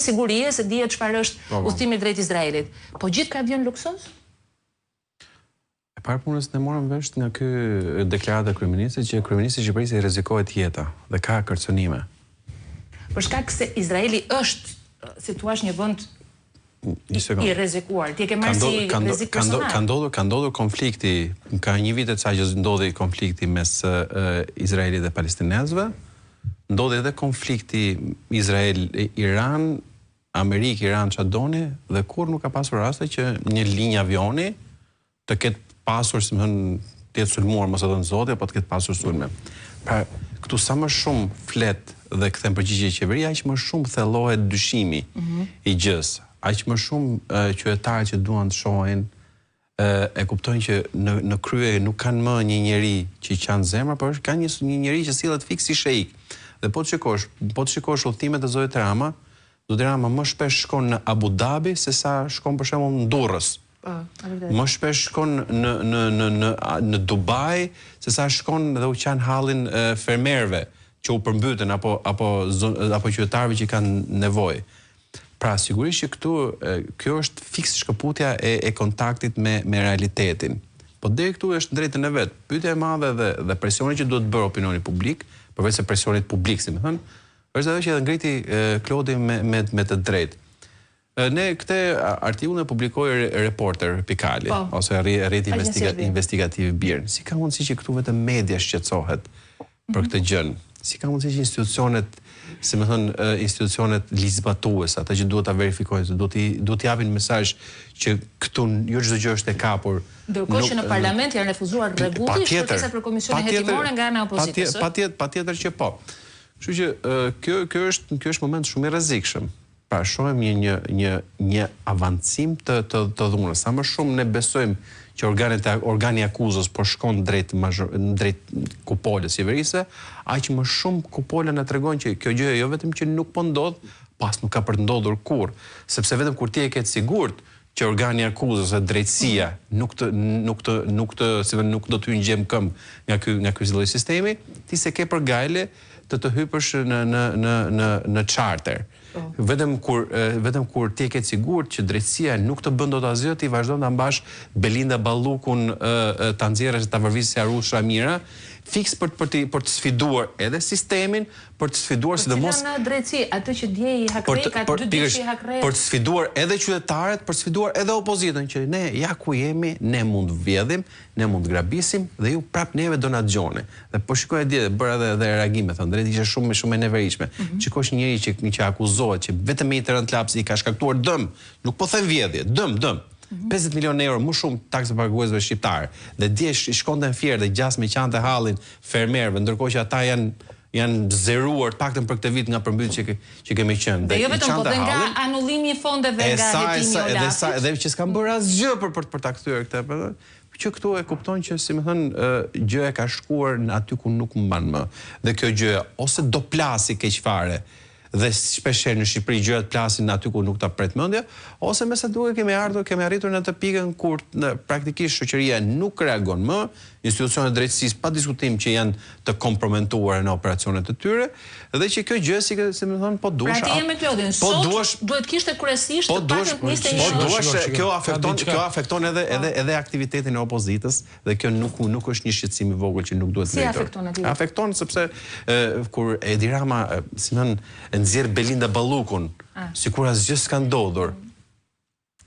sigurie se dihet çfarë është udhëtimi drejt Izraelit. Po gjithë ka avion luksoz? E parë punës ne morëm vesh nga ky deklaratë e kryeministit që kryeministi i Shqipërisë rrezikohet jeta dhe ka kërcënime. Për shkak se Izraeli është, si thua, një vend i rrezikuar. Ti e ke marrë si rrezik personal. Ka ndodhur konflikti, ka një vit e ca që ndodhi konflikti mes Izraelit dhe palestinezëve. Ndodhi edhe konflikti Izrael-Iran, Amerikë-Iran që doni, dhe kur nuk ka pasur raste që një linjë avioni të ketë pasur, si më thënë, të jetë sulmuar, mos e thënë zoti, apo të ketë pasur sulme. Pra, këtu sa më shumë flet dhe kthen përgjigje qeveria, aq më shumë thellohet dyshimi i gjës. Aq më shumë qytetarët që duan të shohin e kuptojnë që në krye nuk kanë më një njeri që i qanë zemra, por ka një njeri që sillet fiks si sheik. Dhe po të shikosh udhëtimet e zotit Rama, zoti Rama më shpesh shkon në Abu Dhabi se sa shkon për shembull në Durrës. Më shpesh shkon në Dubai se sa shkon dhe u qan hallin fermerëve që u përmbyten apo qytetarëve që kanë nevojë. Pra, sigurisht që kjo është fiks shkëputja e kontaktit me realitetin. Po deri këtu është drejtën e vet. Pyetja e madhe dhe presioni që duhet bërë opinioni publik, përveç se presionit publik, si më thënë, është edhe që edhe ngriti Klodi me të drejtë. Ne këtë artikull e publikoi Reporter Pikali, ose rrjeti investigativ Birn. Si ka mundësi që këtu vetëm media shqetësohet për këtë gjën? Si ka mundësi që institucionet, si më thënë, institucionet ligjzbatuese, ata që duhet ta verifikojnë, duhet t'i japin mesazh që këtu jo çdo gjë është e kapur. Ndërkohë që në parlament janë refuzuar rregullisht kërkesat për komisionin hetimore nga ana e opozitës. Patjetër që po. Kështu që ky është moment shumë i rrezikshëm. Pra, shohim një avancim të dhunës. Sa më shumë ne besojmë që organi akuzës po shkon drejt kupolës qeverisë, aq më shumë kupola na tregon që kjo gjë jo vetëm që nuk po ndodh, pas nuk ka për të ndodhur kurrë, sepse vetëm kur ti e ke të sigurt që organi akuzës e drejtësia nuk do t'y ngjem këmbë nga ky lloj sistemi, ti se ke për gajle të hypësh në charter. Vetëm kur ti e ke sigurt që drejtësia nuk të bën dot asgjë, ti vazhdon ta mbash Belinda Ballukun, ta nxjerrësh ta vërvisësh Arush Ramira, fiks për të sfiduar edhe sistemin, për të sfiduar sidomos në drejtësi, atë që dje i hakrej, ka dy ditë i hakrej. Për të sfiduar edhe qytetarët, për të sfiduar edhe opozitën, që ne ja ku jemi, ne mund vjedhim, ne mund grabisim dhe ju prap neve do na dëgjoni. Dhe po shikoj dje, bëra edhe reagime, thënë drejt ishte shumë e neveritshme. Shikosh një njeri që akuzohet që vetëm me një terrantlaps i ka shkaktuar dëm, nuk po them vjedhje, dëm. 50 milionë euro më shumë taksë paguesve shqiptarë. Dhe dje shkonte në Fier dhe gjas me qante hallin fermerëve, ndërkohë që ata janë zeruar paktën për këtë vit nga përmbytjet që kemi qenë. Dhe jo vetëm po dhe nga anullimi i fondeve nga hetimi i Olafit. Edhe që s'kan bërë asgjë për ta kthyer këtë. Që këtu e kupton që, si më thënë, gjëja ka shkuar aty ku nuk mban më. Dhe kjo gjë ose do plasi keq fare, dhe shpeshherë në Shqipëri gjërat plasin aty ku nuk ta pret mendja, ose me sa duhet kemi arritur në atë pikën kur praktikisht shoqëria nuk reagon më, institucionet e drejtësisë pa diskutim që janë të komprometuara në operacionet e tyre, dhe që kjo gjë si më thon po duhesh. Pra ti je me Klodin, duhet kishte kryesisht të paktën 21. Kjo afekton edhe aktivitetin e opozitës dhe kjo nuk është një shqetësim i vogël që nuk duhet drejtuar. Si afekton aty? Afekton sepse kur Edi Rama, si më nxjerr Belinda Ballukun, sikur asgjë s'ka ndodhur.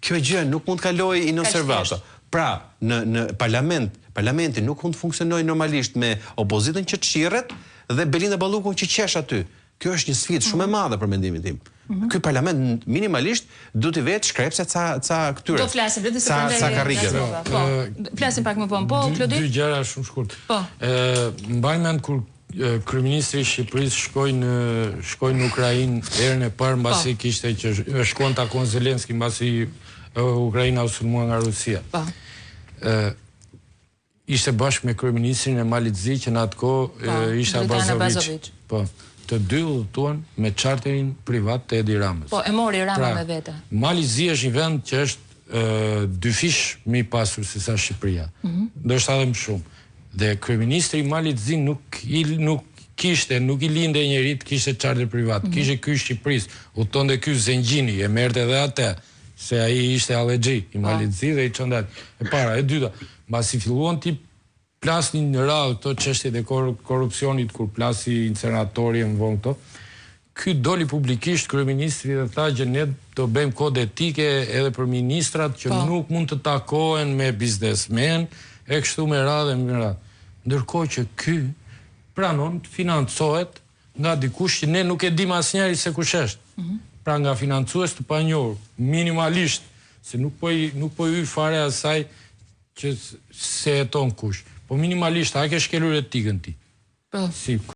Kjo gjë nuk mund të kalojë inosservato. Pra, në parlamenti nuk mund të funksionojë normalisht me opozitën që çirret dhe Belinda Ballukun që qesh aty. Kjo është një sfidë shumë e madhe për mendimin tim. Ky parlament minimalisht duhet të vetë shkrepse ca këtyre. Do flasim vetë se karrigeve. Po, flasim pak më vonë. Po, Klodi? Dy gjëra shumë shkurt. Po. Mbaj mend kur kryeministri i Shqipërisë shkoi në Ukrainë herën e parë mbasi kishte që shkon takon Zelenski mbasi Ukraina u sulmua nga Rusia. Ishte bashkë me kryeministrin e Malit Zi që në atë kohë ishte Abazović. Po. Të dy udhëtuan me charterin privat të Edi Ramës. Po, e mori Rama me vete. Mali Zi është një vend që është dyfish më i pasur se sa Shqipëria. Ndoshta edhe më shumë. Dhe kryeministri i Malit Zi nuk kishte, nuk i linde njerit, kishte charter privat, kishte ky Shqipëris, u tonë dhe ky Zengjini, e merte dhe atë, se ai ishte Alexhi, i Malitzi dhe i qëndat. E para, e dyta, mbasi filluan ti plasni në radhë këto çështjet e korrupsionit, kur plasi inceneratori në vonë këto, ky doli publikisht kryeministri dhe tha që ne do bëjmë kod etike edhe për ministrat që nuk mund të takohen me biznesmen, e kështu me radhë. Ndërkohë që ky pranon të financohet nga dikush që ne nuk e dim asnjëri se kush është. Pra nga financues të panjohur, minimalisht, se nuk po i fare asaj që se jeton kush. Po minimalisht, a ke shkelur etikën ti? Si